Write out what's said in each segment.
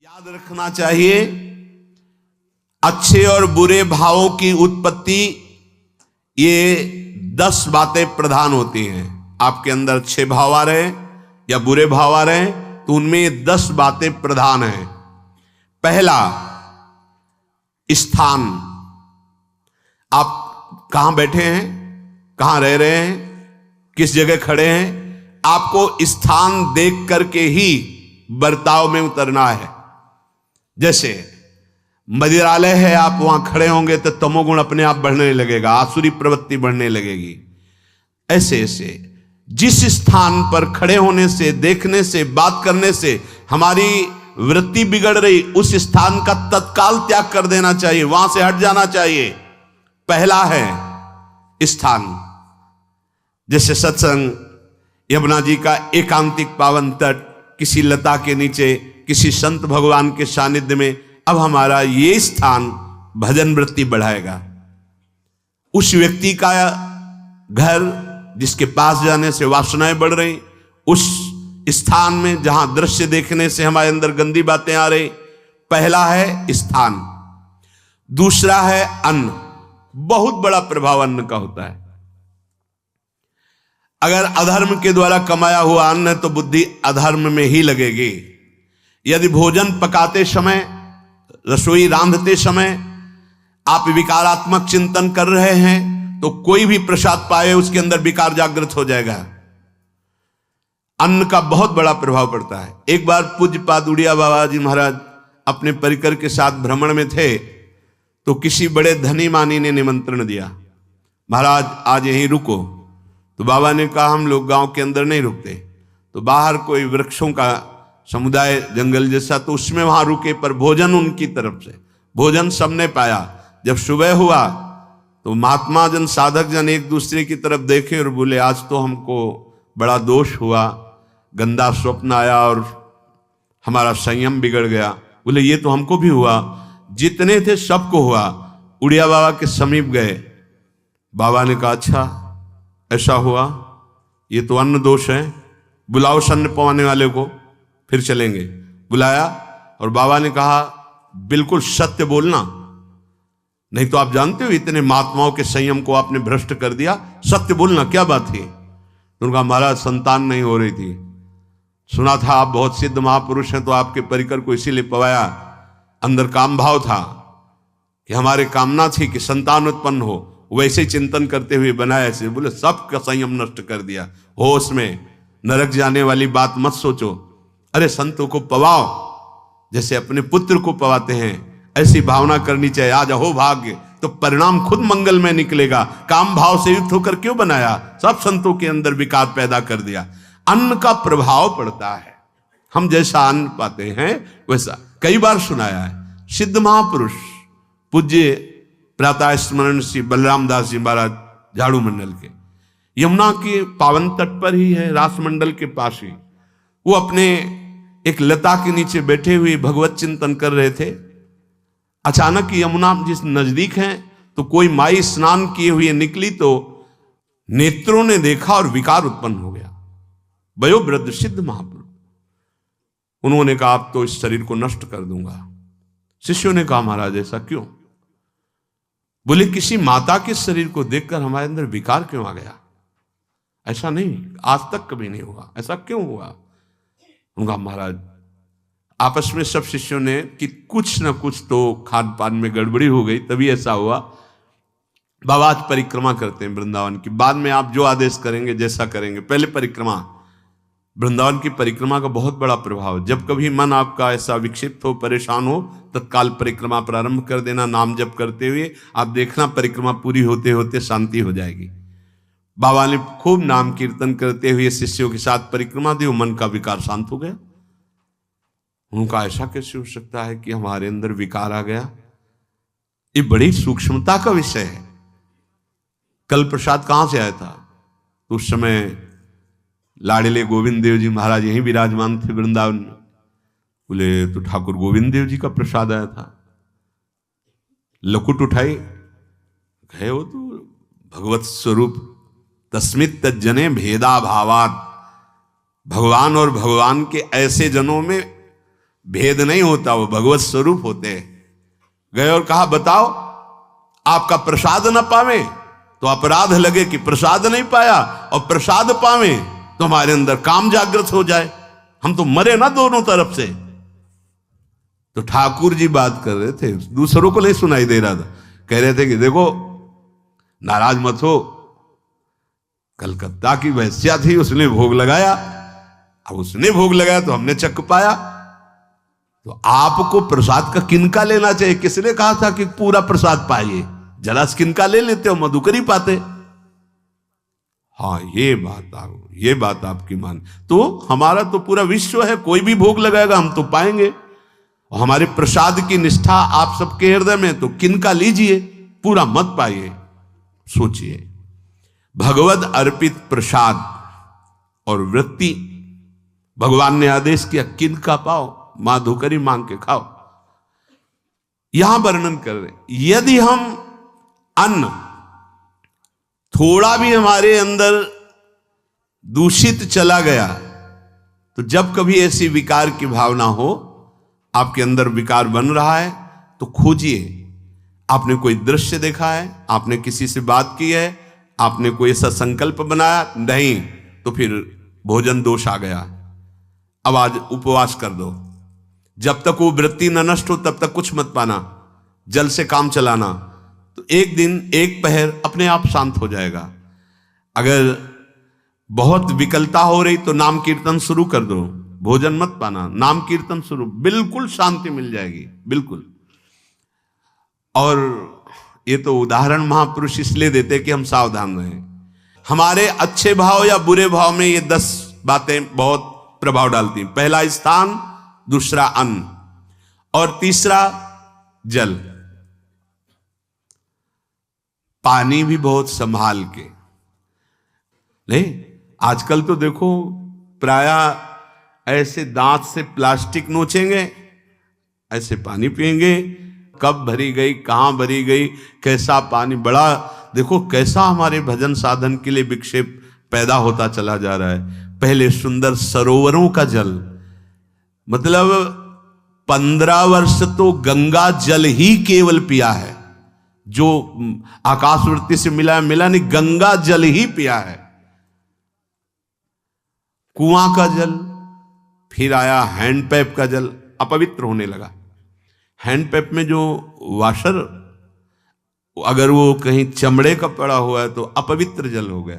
याद रखना चाहिए, अच्छे और बुरे भावों की उत्पत्ति, ये 10 बातें प्रधान होती हैं। आपके अंदर अच्छे भाव आ रहे हैं या बुरे भाव आ रहे हैं तो उनमें ये 10 बातें प्रधान हैं। पहला, स्थान। आप कहां बैठे हैं, कहां रह रहे हैं, किस जगह खड़े हैं, आपको स्थान देख करके ही बर्ताव में उतरना है। जैसे मदिरालय है, आप वहां खड़े होंगे तो तमोगुण अपने आप बढ़ने लगेगा, आसुरी प्रवृत्ति बढ़ने लगेगी। ऐसे ऐसे जिस स्थान पर खड़े होने से, देखने से, बात करने से हमारी वृत्ति बिगड़ रही, उस स्थान का तत्काल त्याग कर देना चाहिए, वहां से हट जाना चाहिए। पहला है स्थान। जैसे सत्संग, यमुना जी का एकांतिक पावन तट, किसी लता के नीचे, किसी संत भगवान के सानिध्य में, अब हमारा ये स्थान भजन वृत्ति बढ़ाएगा। उस व्यक्ति का घर जिसके पास जाने से वासनाएं बढ़ रही, उस स्थान में जहां दृश्य देखने से हमारे अंदर गंदी बातें आ रही, पहला है स्थान। दूसरा है अन्न। बहुत बड़ा प्रभाव अन्न का होता है। अगर अधर्म के द्वारा कमाया हुआ अन्न है तो बुद्धि अधर्म में ही लगेगी। यदि भोजन पकाते समय, रसोई रांधते समय आप विकारात्मक चिंतन कर रहे हैं तो कोई भी प्रसाद पाए उसके अंदर विकार जागृत हो जाएगा। अन्न का बहुत बड़ा प्रभाव पड़ता है। एक बार पूज्य पाद उड़िया बाबा जी महाराज अपने परिकर के साथ भ्रमण में थे तो किसी बड़े धनी मानी ने निमंत्रण दिया, महाराज आज यहीं रुको। तो बाबा ने कहा हम लोग गांव के अंदर नहीं रुकते, तो बाहर कोई वृक्षों का समुदाय, जंगल जैसा, तो उसमें वहां रुके, पर भोजन उनकी तरफ से, भोजन सबने पाया। जब सुबह हुआ तो महात्मा जन, साधक जन एक दूसरे की तरफ देखे और बोले आज तो हमको बड़ा दोष हुआ, गंदा स्वप्न आया और हमारा संयम बिगड़ गया। बोले ये तो हमको भी हुआ, जितने थे सबको हुआ। उड़िया बाबा के समीप गए, बाबा ने कहा अच्छा ऐसा हुआ, ये तो अन्न दोष है, बुलाओ सन्न पवाने वाले को, फिर चलेंगे। बुलाया और बाबा ने कहा बिल्कुल सत्य बोलना, नहीं तो आप जानते हो इतने महात्माओं के संयम को आपने भ्रष्ट कर दिया, सत्य बोलना, क्या बात थी? उनका महाराज संतान नहीं हो रही थी, सुना था आप बहुत सिद्ध महापुरुष हैं तो आपके परिकर को इसीलिए पवाया, अंदर काम भाव था कि हमारे कामना थी कि संतान उत्पन्न हो, वैसे चिंतन करते हुए बनाया ऐसे। बोले सबका संयम नष्ट कर दिया, होश में, नरक जाने वाली बात मत सोचो। अरे संतों को पवाओ जैसे अपने पुत्र को पवाते हैं, ऐसी भावना करनी चाहिए। आज हो भाग्य तो परिणाम खुद मंगल में निकलेगा। काम भाव से युक्त होकर क्यों बनाया? सब संतों के अंदर विकार पैदा कर दिया। अन्न का प्रभाव पड़ता है, हम जैसा अन्न पाते हैं वैसा। कई बार सुनाया है, सिद्ध महापुरुष पूज्य प्रातः स्मरण श्री बलराम दास जी महाराज झाड़ू मंडल के, यमुना के पावन तट पर ही है, रास मंडल के पास ही, वो अपने एक लता के नीचे बैठे हुए भगवत चिंतन कर रहे थे। अचानक यमुना जिस नजदीक है तो कोई माई स्नान किए हुए निकली तो नेत्रों ने देखा और विकार उत्पन्न हो गया। वयोवृद्ध सिद्ध महापुरुष, उन्होंने कहा आप तो इस शरीर को नष्ट कर दूंगा। शिष्यों ने कहा महाराज ऐसा क्यों? बोले किसी माता के शरीर को देखकर हमारे अंदर विकार क्यों आ गया? ऐसा नहीं, आज तक कभी नहीं हुआ, ऐसा क्यों हुआ? उनका महाराज आपस में सब शिष्यों ने कि कुछ ना कुछ तो खान पान में गड़बड़ी हो गई तभी ऐसा हुआ। बाबा आज परिक्रमा करते हैं वृंदावन की, बाद में आप जो आदेश करेंगे जैसा करेंगे, पहले परिक्रमा। वृंदावन की परिक्रमा का बहुत बड़ा प्रभाव। जब कभी मन आपका ऐसा विक्षिप्त हो, परेशान हो, तत्काल परिक्रमा प्रारंभ कर देना, नाम जप करते हुए। आप देखना परिक्रमा पूरी होते होते शांति हो जाएगी। बाबा ने खूब नाम कीर्तन करते हुए शिष्यों के साथ परिक्रमा दी, मन का विकार शांत हो गया। उनका ऐसा कैसे हो सकता है कि हमारे अंदर विकार आ गया? ये बड़ी सूक्ष्मता का विषय है। कल प्रसाद कहां से आया था? तो उस समय लाड़िले गोविंद देव जी महाराज यहीं विराजमान थे वृंदावन में। बोले तो ठाकुर गोविंद देव जी का प्रसाद आया था। लकुट उठाई, गए वो तो भगवत स्वरूप तस्मित तज्जने भेदा भावात, भगवान और भगवान के ऐसे जनों में भेद नहीं होता, वो भगवत स्वरूप होते हैं। गए और कहा बताओ आपका प्रसाद न पावे तो अपराध लगे कि प्रसाद नहीं पाया, और प्रसाद पावे तो हमारे अंदर काम जागृत हो जाए, हम तो मरे ना दोनों तरफ से। तो ठाकुर जी बात कर रहे थे, दूसरों को नहीं सुनाई दे रहा था। कह रहे थे कि देखो नाराज मत हो, कलकत्ता की वैश्या थी, उसने भोग लगाया, अब उसने भोग लगाया तो हमने चख पाया, तो आपको प्रसाद का किनका लेना चाहिए? किसने कहा था कि पूरा प्रसाद पाइए? जरा किनका ले लेते हो, मधुकरी पाते। हाँ ये बात आपकी मान, तो हमारा तो पूरा विश्व है, कोई भी भोग लगाएगा हम तो पाएंगे। और हमारे प्रसाद की निष्ठा आप सबके हृदय में, तो किनका लीजिए, पूरा मत पाइए। सोचिए, भगवद अर्पित प्रसाद और वृत्ति भगवान ने आदेश किया किनका पाओ, माधुकरी मांग के खाओ। यहां वर्णन कर रहे, यदि हम अन्न थोड़ा भी हमारे अंदर दूषित चला गया, तो जब कभी ऐसी विकार की भावना हो, आपके अंदर विकार बन रहा है, तो खोजिए। आपने कोई दृश्य देखा है, आपने किसी से बात की है, आपने कोई ऐसा संकल्प बनाया, नहीं, तो फिर भोजन दोष आ गया, अब आज उपवास कर दो। जब तक वो वृत्ति न नष्ट हो तब तक कुछ मत पाना, जल से काम चलाना, तो एक दिन एक पहर अपने आप शांत हो जाएगा। अगर बहुत विकलता हो रही तो नाम कीर्तन शुरू कर दो, भोजन मत पाना, नाम कीर्तन शुरू, बिल्कुल शांति मिल जाएगी, बिल्कुल। और ये तो उदाहरण महापुरुष इसलिए देते कि हम सावधान रहें। हमारे अच्छे भाव या बुरे भाव में ये 10 बातें बहुत प्रभाव डालती हैं। पहला स्थान, दूसरा अन्न, और तीसरा जल। पानी भी बहुत संभाल के, नहीं आजकल तो देखो प्रायः ऐसे दांत से प्लास्टिक नोचेंगे, ऐसे पानी पिएंगे, कब भरी गई, कहां भरी गई, कैसा पानी, बड़ा देखो कैसा हमारे भजन साधन के लिए विक्षेप पैदा होता चला जा रहा है। पहले सुंदर सरोवरों का जल, मतलब 15 वर्ष तो गंगा जल ही केवल पिया है, जो आकाशवृत्ति से मिला नहीं, गंगा जल ही पिया है। कुआं का जल, फिर आया हैंडपैप का जल, अपवित्र होने लगा। हैंडपैप में जो वाशर, अगर वो कहीं चमड़े का पड़ा हुआ है तो अपवित्र जल हो गया।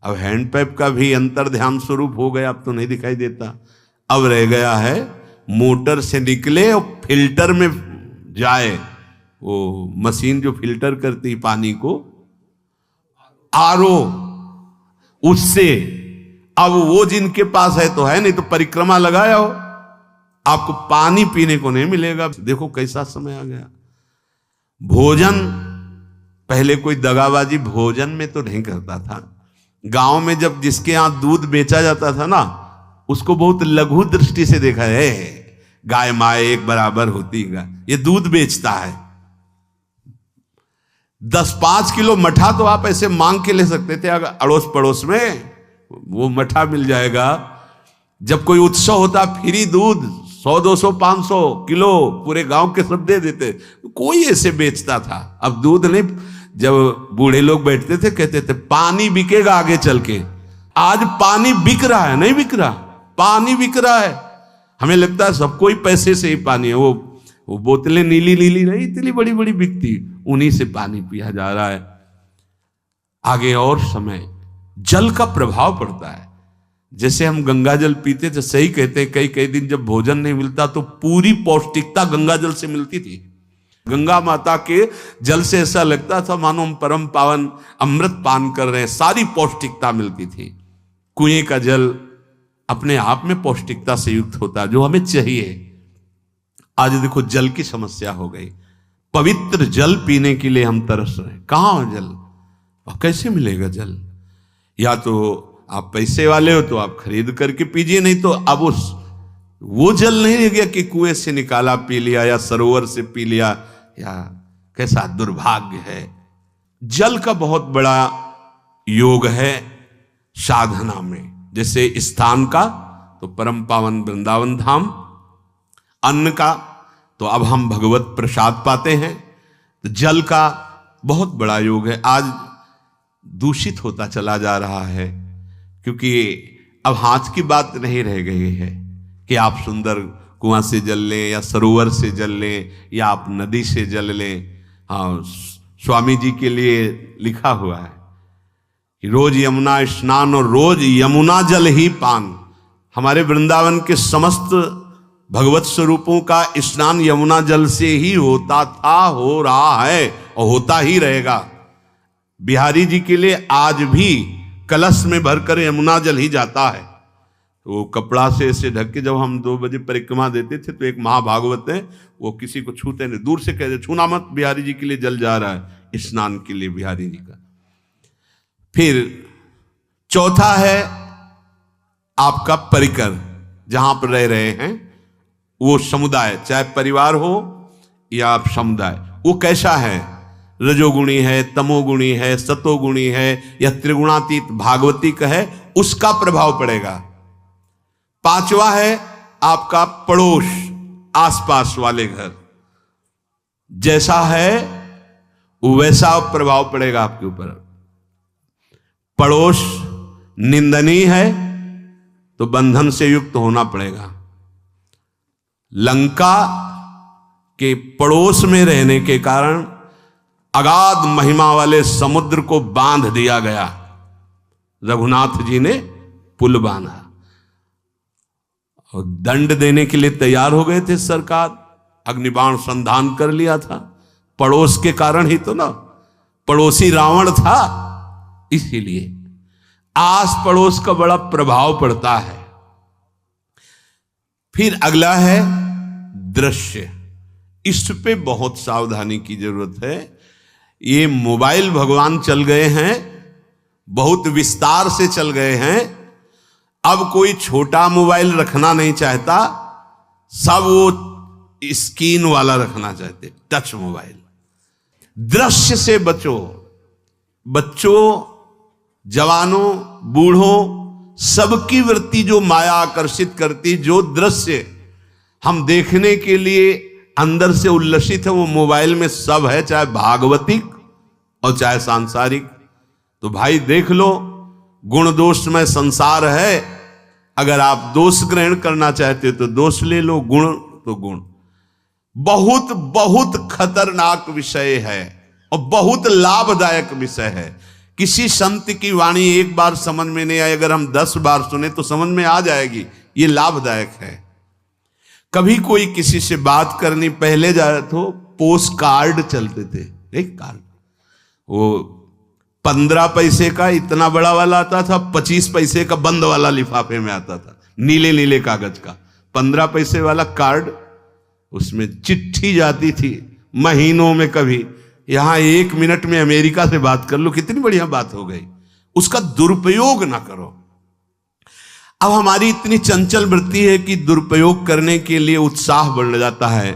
अब हैंडपैप का भी अंतर ध्यान स्वरूप हो गया, अब तो नहीं दिखाई देता। अब रह गया है मोटर से निकले और फिल्टर में जाए, वो मशीन जो फिल्टर करती पानी को, आरओ, उससे। अब वो जिनके पास है तो है, नहीं तो परिक्रमा लगाया हो, आपको पानी पीने को नहीं मिलेगा। देखो कैसा समय आ गया। भोजन, पहले कोई दगाबाजी भोजन में तो नहीं करता था। गांव में जब जिसके यहां दूध बेचा जाता था ना, उसको बहुत लघु दृष्टि से देखा है, गाय माए एक बराबर होती है, ये दूध बेचता है। 10-5 किलो मठा तो आप ऐसे मांग के ले सकते थे, अगर अड़ोस पड़ोस में वो मठा मिल जाएगा। जब कोई उत्सव होता, फ्री दूध 100-200 500 किलो पूरे गांव के सब दे देते, कोई ऐसे बेचता था। अब दूध नहीं, जब बूढ़े लोग बैठते थे कहते थे पानी बिकेगा आगे चल के। आज पानी बिक रहा है, नहीं बिक रहा, पानी बिक रहा है। हमें लगता है सबको ही पैसे से ही पानी है। वो बोतलें नीली नीली नहीं, इतनी बड़ी बड़ी बिकती, उन्हीं से पानी पिया जा रहा है। आगे और समय जल का प्रभाव पड़ता है। जैसे हम गंगा जल पीते थे, सही कहते हैं, कई दिन जब भोजन नहीं मिलता तो पूरी पौष्टिकता गंगा जल से मिलती थी। गंगा माता के जल से ऐसा लगता था मानो हम परम पावन अमृत पान कर रहे हैं, सारी पौष्टिकता मिलती थी। कुएं का जल अपने आप में पौष्टिकता से युक्त होता है, जो हमें चाहिए। आज देखो जल की समस्या हो गई। पवित्र जल पीने के लिए हम तरस रहे हैं, कहां हो जल और कैसे मिलेगा जल? या तो आप पैसे वाले हो तो आप खरीद करके पीजिए, नहीं तो अब वो जल नहीं रह गया कि कुएं से निकाला पी लिया या सरोवर से पी लिया, या कैसा दुर्भाग्य है। जल का बहुत बड़ा योग है साधना में। जैसे स्थान का तो परम पावन वृंदावन धाम, अन्न का तो अब हम भगवत प्रसाद पाते हैं, तो जल का बहुत बड़ा योग है। आज दूषित होता चला जा रहा है, क्योंकि अब हाथ की बात नहीं रह गई है कि आप सुंदर कुआं से जल लें या सरोवर से जल लें या आप नदी से जल लें। हाँ, स्वामी जी के लिए लिखा हुआ है कि रोज यमुना स्नान और रोज यमुना जल ही पान। हमारे वृंदावन के समस्त भगवत स्वरूपों का स्नान यमुना जल से ही होता था, हो रहा है और होता ही रहेगा। बिहारी जी के लिए आज भी कलश में भरकर यमुना जल ही जाता है। तो वो कपड़ा से ऐसे ढक के, जब हम 2 बजे परिक्रमा देते थे तो एक महाभागवत है, वो किसी को छूते नहीं, दूर से कहते छूना मत, बिहारी जी के लिए जल जा रहा है स्नान के लिए बिहारी जी का। फिर चौथा है आपका परिकर, जहां पर रह रहे हैं वो समुदाय, चाहे परिवार हो या आप समुदाय, वो कैसा है, रजोगुणी है, तमोगुणी है, सतोगुणी है या त्रिगुणातीत भागवतिक है, उसका प्रभाव पड़ेगा। पांचवा है आपका पड़ोस, आसपास वाले घर, जैसा है वैसा प्रभाव पड़ेगा आपके ऊपर। पड़ोस निंदनीय है तो बंधन से युक्त होना पड़ेगा। लंका के पड़ोस में रहने के कारण अगाध महिमा वाले समुद्र को बांध दिया गया। रघुनाथ जी ने पुल बांधा और दंड देने के लिए तैयार हो गए थे सरकार, अग्निबाण संधान कर लिया था, पड़ोस के कारण ही तो ना, पड़ोसी रावण था। इसीलिए आस पड़ोस का बड़ा प्रभाव पड़ता है। फिर अगला है दृश्य, इस पे बहुत सावधानी की जरूरत है। ये मोबाइल भगवान चल गए हैं, बहुत विस्तार से चल गए हैं। अब कोई छोटा मोबाइल रखना नहीं चाहता, सब वो स्क्रीन वाला रखना चाहते, टच मोबाइल। दृश्य से बचो, बच्चों, जवानों, बूढ़ों, सबकी वृत्ति जो माया आकर्षित करती, जो दृश्य हम देखने के लिए अंदर से उल्लसित है, वो मोबाइल में सब है, चाहे भागवतिक और चाहे सांसारिक। तो भाई देख लो, गुण दोष में संसार है। अगर आप दोष ग्रहण करना चाहते हो तो दोष ले लो, गुण तो गुण। बहुत बहुत खतरनाक विषय है और बहुत लाभदायक विषय है। किसी संत की वाणी एक बार समझ में नहीं आई, अगर हम 10 बार सुने तो समझ में आ जाएगी, ये लाभदायक है। कभी कोई किसी से बात करनी, पहले जाए तो पोस्ट कार्ड चलते थे, एक कार्ड, वो 15 पैसे का इतना बड़ा वाला आता था, 25 पैसे का बंद वाला लिफाफे में आता था, नीले नीले कागज का 15 पैसे वाला कार्ड। उसमें चिट्ठी जाती थी महीनों में, कभी यहां 1 मिनट में अमेरिका से बात कर लो, कितनी बढ़िया बात हो गई। उसका दुरुपयोग ना करो। अब हमारी इतनी चंचल वृत्ति है कि दुरुपयोग करने के लिए उत्साह बढ़ जाता है।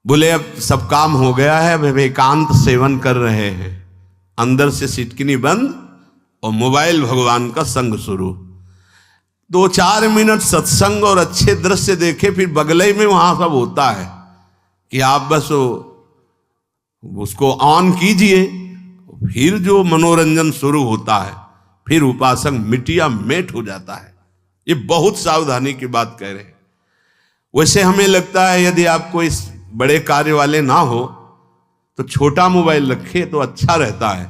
बोले अब सब काम हो गया है, अब एकांत सेवन कर रहे हैं, अंदर से सिटकिनी बंद और मोबाइल भगवान का संग शुरू। 2-4 मिनट सत्संग और अच्छे दृश्य देखे, फिर बगले में वहां सब होता है कि आप बस उसको ऑन कीजिए, फिर जो मनोरंजन शुरू होता है, फिर उपासक मिटिया मेट हो जाता है। ये बहुत सावधानी की बात कह रहे हैं। वैसे हमें लगता है यदि आपको इस बड़े कार्य वाले ना हो तो छोटा मोबाइल रखे तो अच्छा रहता है।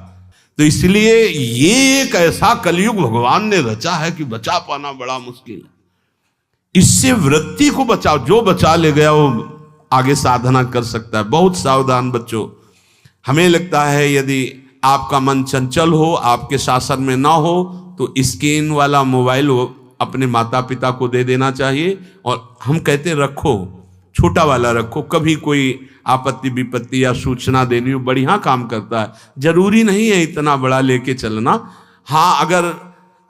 तो इसलिए ये एक ऐसा कलयुग भगवान ने रचा है कि बचा पाना बड़ा मुश्किल है। इससे वृत्ति को बचाओ, जो बचा ले गया वो आगे साधना कर सकता है। बहुत सावधान बच्चों। हमें लगता है यदि आपका मन चंचल हो, आपके शासन में ना हो, तो स्क्रीन वाला मोबाइल अपने माता पिता को दे देना चाहिए। और हम कहते रखो, छोटा वाला रखो, कभी कोई आपत्ति विपत्ति या सूचना देनी हो, बढ़िया काम करता है। जरूरी नहीं है इतना बड़ा लेके चलना। हाँ, अगर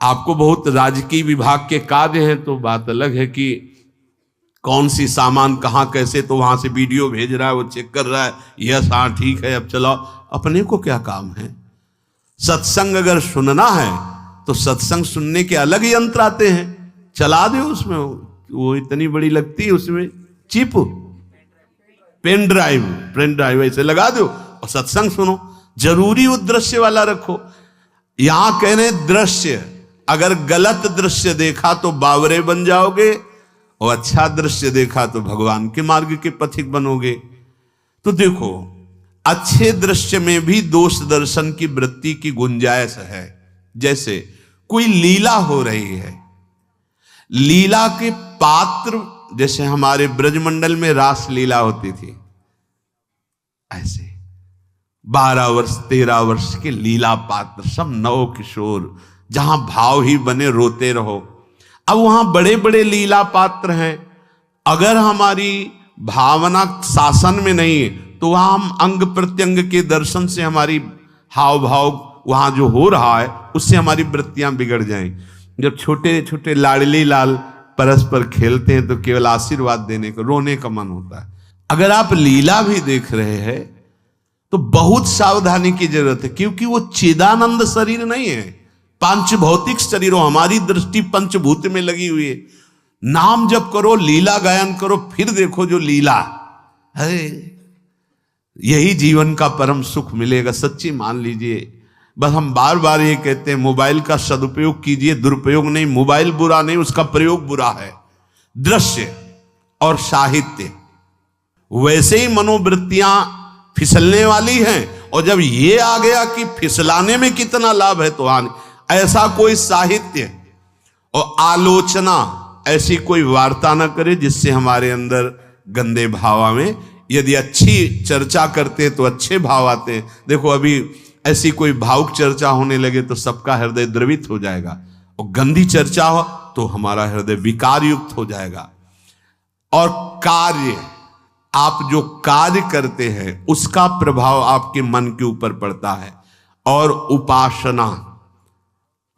आपको बहुत राजकीय विभाग के कार्य हैं तो बात अलग है कि कौन सी सामान कहाँ कैसे, तो वहां से वीडियो भेज रहा है, वो चेक कर रहा है, यस हाँ ठीक है अब चलाओ। अपने को क्या काम है? सत्संग अगर सुनना है तो सत्संग सुनने के अलग यंत्र आते हैं, चला दो उसमें, वो इतनी बड़ी लगती है, उसमें चिप, पेन ड्राइव ऐसे लगा दो और सत्संग सुनो। जरूरी वो दृश्य वाला रखो। यहां कह रहे दृश्य, अगर गलत दृश्य देखा तो बावरे बन जाओगे और अच्छा दृश्य देखा तो भगवान के मार्ग के पथिक बनोगे। तो देखो, अच्छे दृश्य में भी दोष दर्शन की वृत्ति की गुंजाइश है। जैसे कोई लीला हो रही है, लीला के पात्र, जैसे हमारे ब्रजमंडल में रास लीला होती थी, ऐसे 12 वर्ष 13 वर्ष के लीला पात्र, सब नव किशोर, जहां भाव ही बने रोते रहो। अब वहां बड़े बड़े लीला पात्र हैं, अगर हमारी भावना शासन में नहीं है तो वहां हम अंग प्रत्यंग के दर्शन से हमारी हाव भाव वहां जो हो रहा है उससे हमारी वृत्तियां बिगड़ जाएं। जब छोटे छोटे लाडली लाल परस्पर खेलते हैं तो केवल आशीर्वाद देने को, रोने का मन होता है। अगर आप लीला भी देख रहे हैं तो बहुत सावधानी की जरूरत है, क्योंकि वो चिदानंद शरीर नहीं है, पांच भौतिक शरीर। हमारी दृष्टि पंचभूत में लगी हुई है। नाम जप करो, लीला गायन करो, फिर देखो जो लीला है, यही जीवन का परम सुख मिलेगा। सच्ची मान लीजिए। बस हम बार बार ये कहते हैं, मोबाइल का सदुपयोग कीजिए, दुरुपयोग नहीं। मोबाइल बुरा नहीं, उसका प्रयोग बुरा है। दृश्य और साहित्य, वैसे ही मनोवृत्तियां फिसलने वाली हैं, और जब ये आ गया कि फिसलाने में कितना लाभ है तो ऐसा कोई साहित्य और आलोचना, ऐसी कोई वार्ता ना करे जिससे हमारे अंदर गंदे भाव आवे। यदि अच्छी चर्चा करते हैं तो अच्छे भाव आते हैं। देखो, अभी ऐसी कोई भावुक चर्चा होने लगे तो सबका हृदय द्रवित हो जाएगा, और गंदी चर्चा हो तो हमारा हृदय विकार युक्त हो जाएगा। और कार्य, आप जो कार्य करते हैं उसका प्रभाव आपके मन के ऊपर पड़ता है। और उपासना,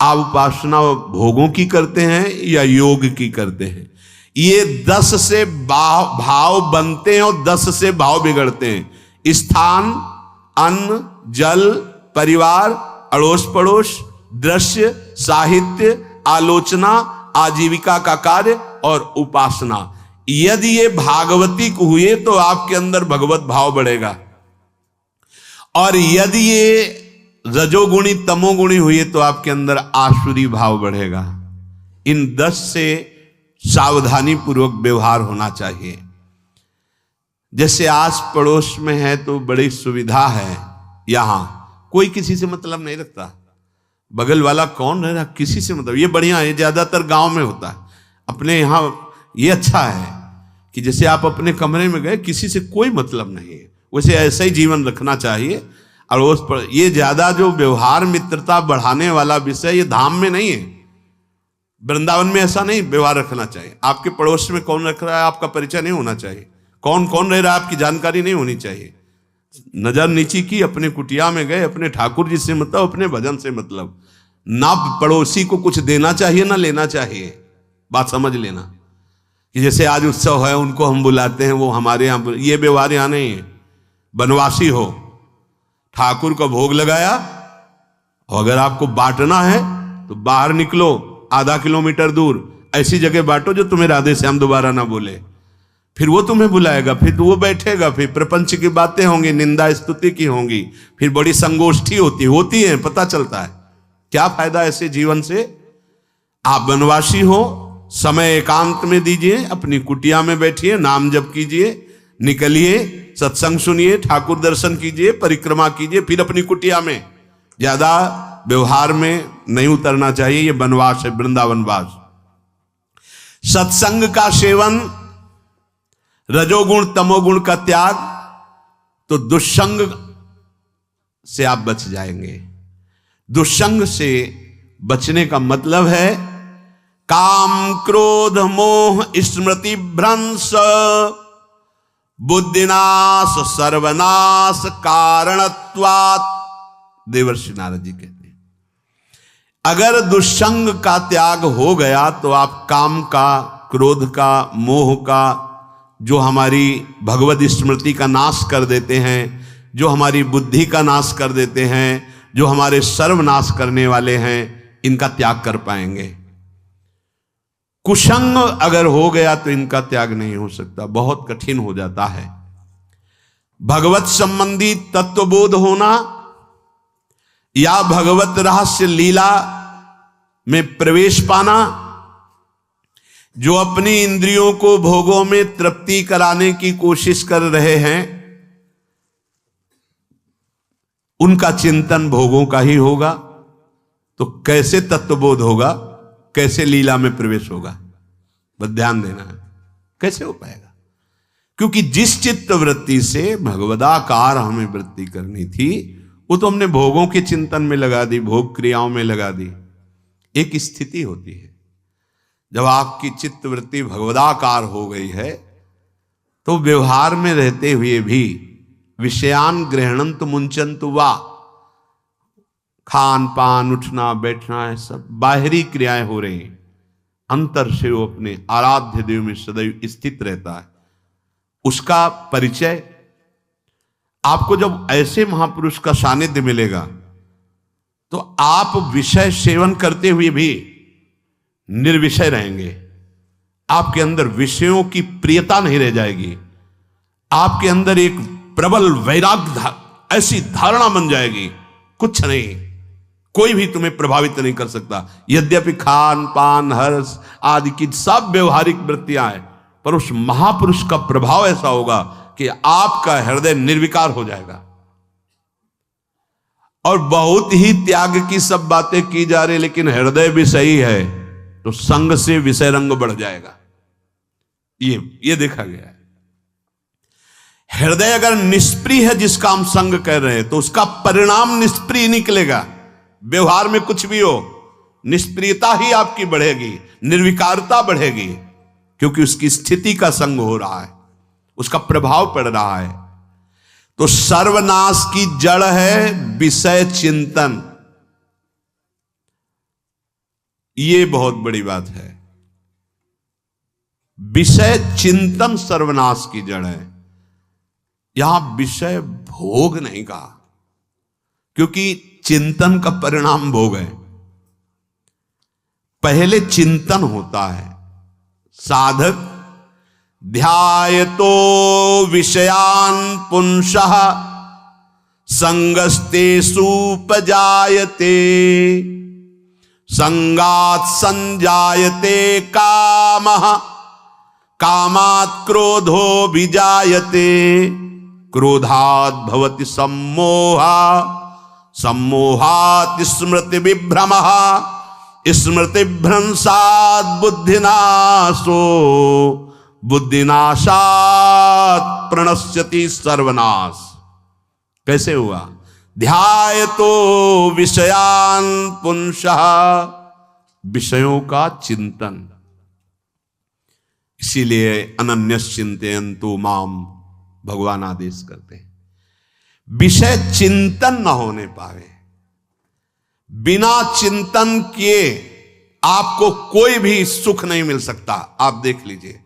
आप उपासना भोगों की करते हैं या योग की करते हैं, ये 10 से भाव बनते हैं और 10 से भाव बिगड़ते हैं। स्थान, अन्न, जल, परिवार, अड़ोस पड़ोस, दृश्य, साहित्य, आलोचना, आजीविका का कार्य और उपासना। यदि ये भागवतिक हुए तो आपके अंदर भगवत भाव बढ़ेगा, और यदि ये रजोगुणी तमोगुणी हुए तो आपके अंदर आसुरी भाव बढ़ेगा। इन 10 से सावधानी पूर्वक व्यवहार होना चाहिए। जैसे आस पड़ोस में है तो बड़ी सुविधा है, यहां कोई किसी से मतलब नहीं रखता। बगल वाला कौन रह रहा, किसी से मतलब, ये बढ़िया है। ज्यादातर गांव में होता है। अपने यहां ये अच्छा है कि जैसे आप अपने कमरे में गए, किसी से कोई मतलब नहीं है, वैसे ऐसा ही जीवन रखना चाहिए। अड़ोस पर ये ज्यादा जो व्यवहार मित्रता बढ़ाने वाला विषय, ये धाम में नहीं है। वृंदावन में ऐसा नहीं व्यवहार रखना चाहिए। आपके पड़ोस में कौन रख रहा है आपका परिचय नहीं होना चाहिए, कौन कौन रह रहा है आपकी जानकारी नहीं होनी चाहिए। नजर नीची की, अपने कुटिया में गए, अपने ठाकुर जी से मतलब, अपने भजन से मतलब। ना पड़ोसी को कुछ देना चाहिए ना लेना चाहिए। बात समझ लेना कि जैसे आज उत्सव है, उनको हम बुलाते हैं, वो हमारे यहाँ, ये व्यवहार यहाँ नहीं है। बनवासी हो, ठाकुर का भोग लगाया, और अगर आपको बांटना है तो बाहर निकलो, आधा किलोमीटर दूर ऐसी जगह बांटो जो तुम्हें राधे श्याम दोबारा ना बोले। फिर वो तुम्हें बुलाएगा, फिर वो बैठेगा, फिर प्रपंच की बातें होंगी, निंदा स्तुति की होंगी, फिर बड़ी संगोष्ठी होती है, पता चलता है। क्या फायदा ऐसे जीवन से। आप वनवासी हो, समय एकांत में दीजिए, अपनी कुटिया में बैठिए, नाम जप कीजिए, निकलिए, सत्संग सुनिए, ठाकुर दर्शन कीजिए, परिक्रमा कीजिए, फिर अपनी कुटिया में। ज्यादा व्यवहार में नहीं उतरना चाहिए। ये वनवास है, वृंदावनवास। सत्संग का सेवन, रजोगुण तमोगुण का त्याग, तो दुष्संग से आप बच जाएंगे। दुष्संग से बचने का मतलब है काम क्रोध मोह स्मृति भ्रंश बुद्धिनाश सर्वनाश कारणत्वात्। देवर्षि नारद जी कहते हैं, अगर दुष्संग का त्याग हो गया तो आप काम का, क्रोध का, मोह का, जो हमारी भगवत स्मृति का नाश कर देते हैं, जो हमारी बुद्धि का नाश कर देते हैं, जो हमारे सर्वनाश करने वाले हैं, इनका त्याग कर पाएंगे। कुसंग अगर हो गया तो इनका त्याग नहीं हो सकता, बहुत कठिन हो जाता है। भगवत संबंधी तत्वबोध होना या भगवत रहस्य लीला में प्रवेश पाना, जो अपनी इंद्रियों को भोगों में तृप्ति कराने की कोशिश कर रहे हैं, उनका चिंतन भोगों का ही होगा। तो कैसे तत्वबोध होगा, कैसे लीला में प्रवेश होगा, बस ध्यान देना है, कैसे हो पाएगा? क्योंकि जिस चित्त वृत्ति से भगवदाकार हमें वृत्ति करनी थी, वो तो हमने भोगों के चिंतन में लगा दी, भोग क्रियाओं में लगा दी। एक स्थिति होती है, जब आपकी चित्त वृत्ति भगवदाकार हो गई है, तो व्यवहार में रहते हुए भी विषयान ग्रहणंत मुंचंत वा, खान पान उठना बैठना है, सब बाहरी क्रियाएं हो रही हैं, अंतर से वो अपने आराध्य देव में सदैव स्थित रहता है। उसका परिचय आपको जब ऐसे महापुरुष का सानिध्य मिलेगा, तो आप विषय सेवन करते हुए भी निर्विषय रहेंगे। आपके अंदर विषयों की प्रियता नहीं रह जाएगी, आपके अंदर एक प्रबल वैराग्य ऐसी धारणा बन जाएगी, कुछ नहीं, कोई भी तुम्हें प्रभावित नहीं कर सकता। यद्यपि खान पान हर्ष आदि की सब व्यवहारिक वृत्तियां हैं, पर उस महापुरुष का प्रभाव ऐसा होगा कि आपका हृदय निर्विकार हो जाएगा। और बहुत ही त्याग की सब बातें की जा रही, लेकिन हृदय भी सही है, तो संग से विषय रंग बढ़ जाएगा। ये देखा गया है। हृदय अगर निष्प्रिय है, जिसका हम संग कर रहे हैं, तो उसका परिणाम निष्प्रिय निकलेगा। व्यवहार में कुछ भी हो, निष्प्रियता ही आपकी बढ़ेगी, निर्विकारता बढ़ेगी, क्योंकि उसकी स्थिति का संग हो रहा है, उसका प्रभाव पड़ रहा है। तो सर्वनाश की जड़ है विषय चिंतन। ये बहुत बड़ी बात है। विषय चिंतन सर्वनाश की जड़ है। यहां विषय भोग नहीं कहा, क्योंकि चिंतन का परिणाम भोग है। पहले चिंतन होता है। साधक ध्यायतो विषयान पुंसः संगस्तेषु उपजायते, संगात् संजायते कामः, कामात् क्रोधो विजायते, क्रोधात् भवति सम्मोहः, सम्मोहात् स्मृति विभ्रमः, स्मृति भ्रंशात् बुद्धिनाशो, बुद्धिनाशात् प्रणश्यति सर्वनाश। कैसे हुआ? ध्यायतो विषयान पुंसः, विषयों का चिंतन। इसीलिए अनन्यश्चिन्तयन्तु माम भगवान आदेश करते हैं। विषय चिंतन न होने पावे, बिना चिंतन किए आपको कोई भी सुख नहीं मिल सकता। आप देख लीजिए,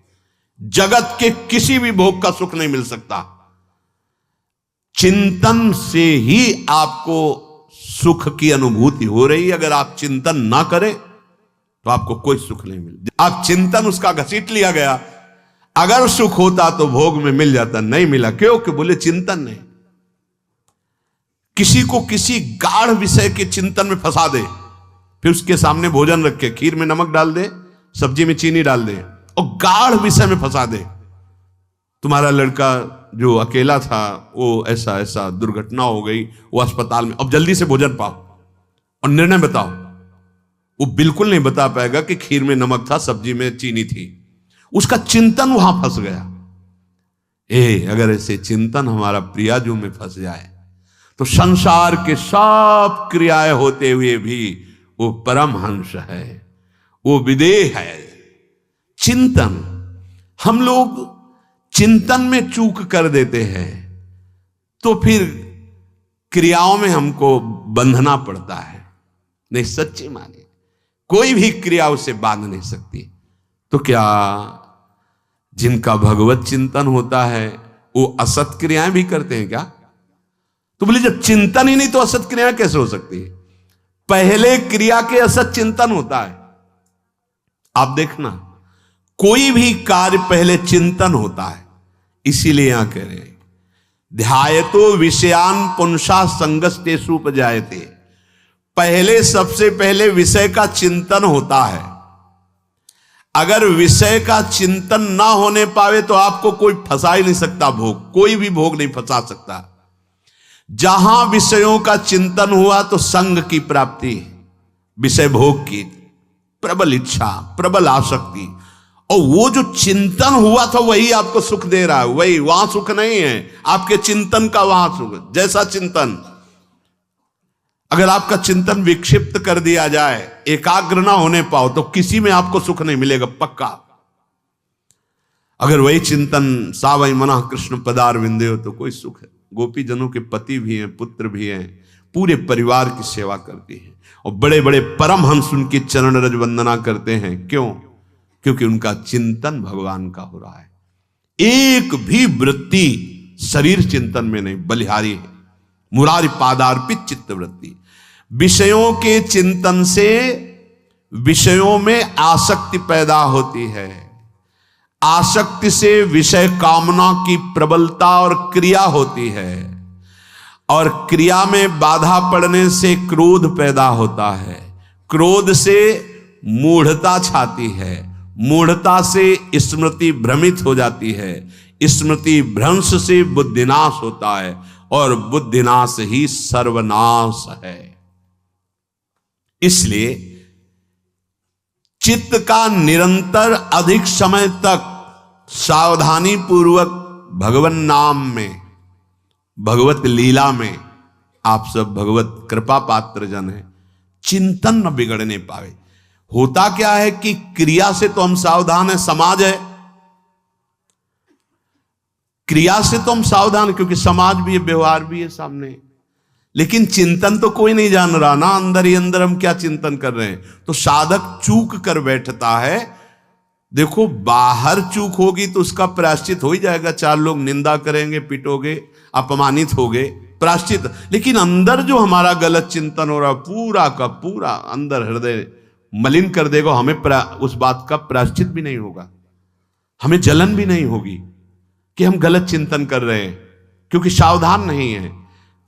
जगत के किसी भी भोग का सुख नहीं मिल सकता। चिंतन से ही आपको सुख की अनुभूति हो रही है। अगर आप चिंतन ना करें तो आपको कोई सुख नहीं मिल। आप चिंतन उसका घसीट लिया गया। अगर सुख होता तो भोग में मिल जाता, नहीं मिला। क्यों? कि बोले चिंतन नहीं। किसी को किसी गाढ़ विषय के चिंतन में फंसा दे, फिर उसके सामने भोजन रखे, खीर में नमक डाल दे, सब्जी में चीनी डाल दे और गाढ़ विषय में फंसा दे। तुम्हारा लड़का जो अकेला था, वो ऐसा ऐसा दुर्घटना हो गई, वो अस्पताल में, अब जल्दी से भोजन पाओ और निर्णय बताओ। वो बिल्कुल नहीं बता पाएगा कि खीर में नमक था, सब्जी में चीनी थी। उसका चिंतन वहां फंस गया। अगर ऐसे चिंतन हमारा प्रियाजू में फंस जाए तो संसार के सब क्रियाएं होते हुए भी वो परमहंस है, वो विदेह है। चिंतन, हम लोग चिंतन में चूक कर देते हैं तो फिर क्रियाओं में हमको बंधना पड़ता है। नहीं, सच्ची माने कोई भी क्रिया उसे बांध नहीं सकती। तो क्या जिनका भगवत चिंतन होता है वो असत क्रियाएं भी करते हैं क्या? तो बोले जब चिंतन ही नहीं तो असत क्रियाएं कैसे हो सकती है? पहले क्रिया के असत चिंतन होता है। आप देखना, कोई भी कार्य पहले चिंतन होता है। इसीलिए यहां कह रहे हैं ध्यायतो विषयान पुंसा संगस्तेषु उपजायते। पहले सबसे पहले विषय का चिंतन होता है। अगर विषय का चिंतन ना होने पावे तो आपको कोई फंसा ही नहीं सकता भोग, कोई भी भोग नहीं फंसा सकता। जहां विषयों का चिंतन हुआ तो संग की प्राप्ति, विषय भोग की प्रबल इच्छा, प्रबल आसक्ति, और वो जो चिंतन हुआ था वही आपको सुख दे रहा है। वही, वहां सुख नहीं है, आपके चिंतन का वहां सुख। जैसा चिंतन, अगर आपका चिंतन विक्षिप्त कर दिया जाए, एकाग्र ना होने पाओ, तो किसी में आपको सुख नहीं मिलेगा पक्का। अगर वही चिंतन सावई मना कृष्ण पदार विंदे हो तो कोई सुख है। गोपी जनों के पति भी हैं, पुत्र भी हैं, पूरे परिवार की सेवा करती हैं, और बड़े बड़े परमहंस उनकी चरण रज वंदना करते हैं। क्यों? क्योंकि उनका चिंतन भगवान का हो रहा है। एक भी वृत्ति शरीर चिंतन में नहीं, बलिहारी है। मुरारी पादार्पित चित्त वृत्ति। विषयों के चिंतन से विषयों में आसक्ति पैदा होती है। आसक्ति से विषय कामना की प्रबलता और क्रिया होती है, और क्रिया में बाधा पड़ने से क्रोध पैदा होता है। क्रोध से मूढ़ता छाती है, मूढ़ता से स्मृति भ्रमित हो जाती है, स्मृति भ्रंश से बुद्धिनाश होता है, और बुद्धिनाश ही सर्वनाश है। इसलिए चित्त का निरंतर अधिक समय तक सावधानी पूर्वक भगवन नाम में, भगवत लीला में, आप सब भगवत कृपा पात्र जन है, चिंतन न बिगड़ने पावे। होता क्या है कि क्रिया से तो हम सावधान है, समाज है, क्रिया से तो हम सावधान, क्योंकि समाज भी है, व्यवहार भी है सामने, लेकिन चिंतन तो कोई नहीं जान रहा ना, अंदर ही अंदर हम क्या चिंतन कर रहे हैं। तो साधक चूक कर बैठता है। देखो, बाहर चूक होगी तो उसका प्रायश्चित हो ही जाएगा, चार लोग निंदा करेंगे, पिटोगे, अपमानित होगे, प्रायश्चित। लेकिन अंदर जो हमारा गलत चिंतन हो रहा, पूरा का पूरा अंदर हृदय मलिन कर देगा। हमें उस बात का प्रायश्चित भी नहीं होगा, हमें जलन भी नहीं होगी कि हम गलत चिंतन कर रहे हैं, क्योंकि सावधान नहीं है।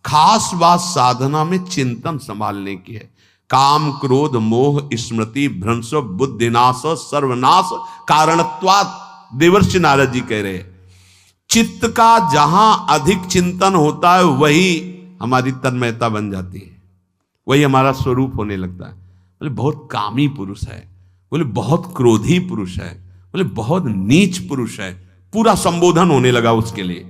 खास बात साधना में चिंतन संभालने की है। काम क्रोध मोह स्मृति भ्रंश बुद्धिनाश सर्वनाश कारणत्वात्। देवर्षि नारद जी कह रहे हैं चित्त का जहां अधिक चिंतन होता है वही हमारी तन्मयता बन जाती है, वही हमारा स्वरूप होने लगता है। बोले बहुत कामी पुरुष है, बोले बहुत क्रोधी पुरुष है, बोले बहुत नीच पुरुष है, पूरा संबोधन होने लगा उसके लिए,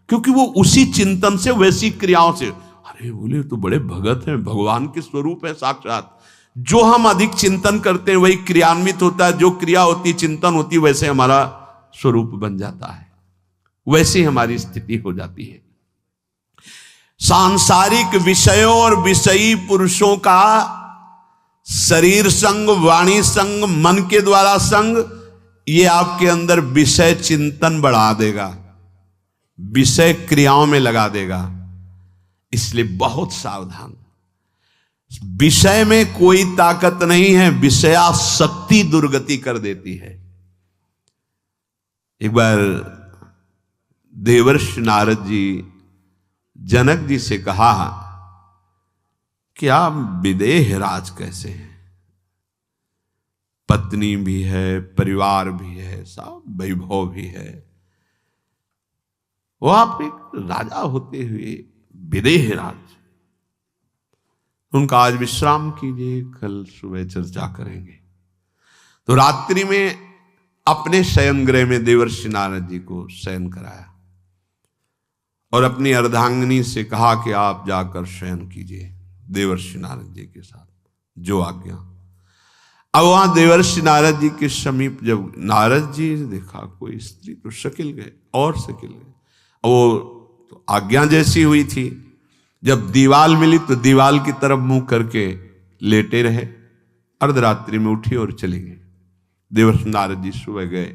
क्योंकि वो उसी चिंतन से, वैसी क्रियाओं से। अरे बोले तो बड़े भगत हैं, भगवान के स्वरूप है साक्षात। जो हम अधिक चिंतन करते हैं वही क्रियान्वित होता है, जो क्रिया होती, चिंतन होती, वैसे हमारा स्वरूप बन जाता है, वैसी हमारी स्थिति हो जाती है। सांसारिक विषयों और विषयी पुरुषों का शरीर संग, वाणी संग, मन के द्वारा संग, ये आपके अंदर विषय चिंतन बढ़ा देगा, विषय क्रियाओं में लगा देगा। इसलिए बहुत सावधान। विषय में कोई ताकत नहीं है, विषयासक्ति दुर्गति कर देती है। एक बार देवर्षि नारद जी जनक जी से कहा कि आप विदेह राज कैसे हैं, पत्नी भी है, परिवार भी है, सब वैभव भी है, वो आप एक राजा होते हुए विदेह राज। उनका आज विश्राम कीजिए, कल सुबह चर्चा करेंगे। तो रात्रि में अपने शयन गृह में देवर्षि नारद जी को शयन कराया और अपनी अर्धांगिनी से कहा कि आप जाकर शयन कीजिए देवर्षि नारद जी के साथ, जो आज्ञा। अब वहां देवर्षि नारद जी के समीप जब नारद जी ने देखा कोई स्त्री, तो शकिल गए और शकिल गए। वो तो आज्ञा जैसी हुई थी, जब दीवाल मिली तो दीवाल की तरफ मुंह करके लेटे रहे। अर्धरात्रि में उठी और चली गई। देवर्षि नारद जी सुबह गए,